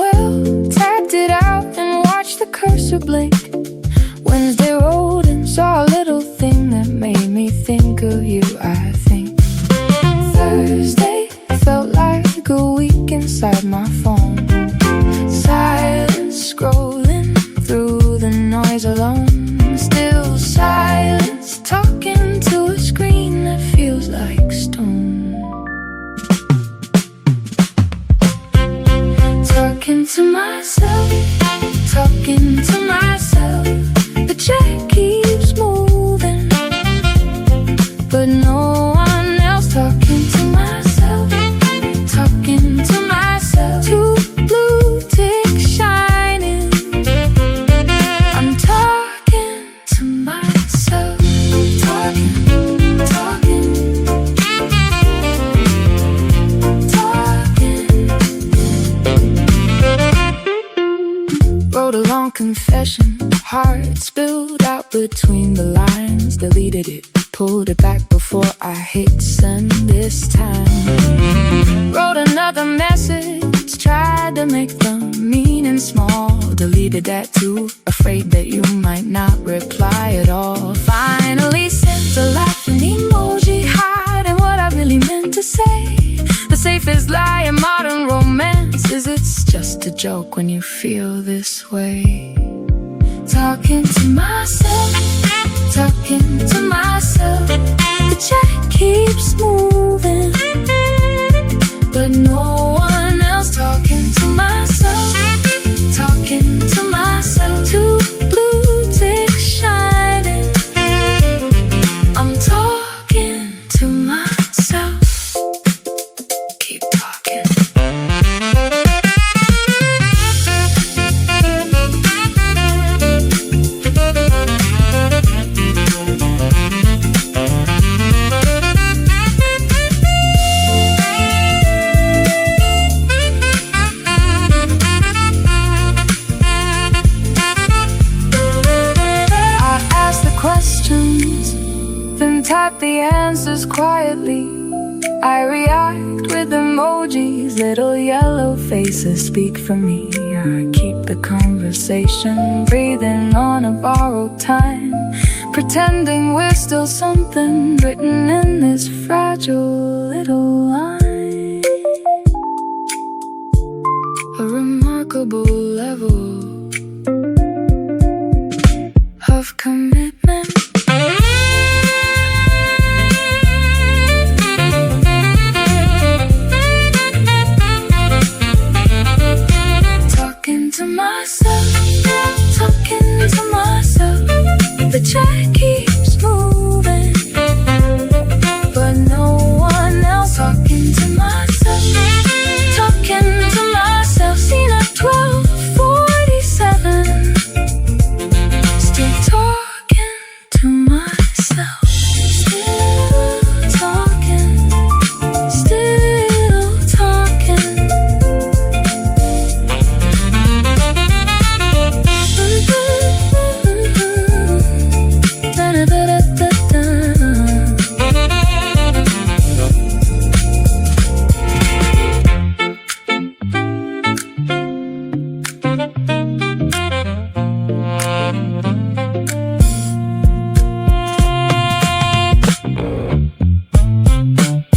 well, tapped it out and watched the cursor blink. Wednesday rolled and saw a little thing that made me think of you, I think. Thursday felt like a week inside my phone. Silence scrolling through the noise alone. Still silence, talking to a screen that feels like stone. Talking to myself, talking to myself. The check keeps moving, but no one else. Talking to myself, talking to myself. Two blue ticks shining. I'm talking to myself, talking. Wrote a long confession, heart spilled out between the lines. Deleted it, pulled it back before I hit send this time. Wrote another message, tried to make the meaning small. Deleted that too, afraid that you might not reply at all. Finally sent a laughing emoji, hiding what I really meant to say. The safest lie in modern romance is it's just a joke when you feel this way. Talking to myself, talking to myself. The chat keeps moving, but no one else. Talking to myself, talking to myself. Two blue ticks shining. I'm talking to myself. Keep talking. Questions, then type the answers quietly. I react with emojis, little yellow faces speak for me. I keep the conversation breathing on a borrowed time, pretending we're still something written in this fragile little line. A remarkable level of commitment.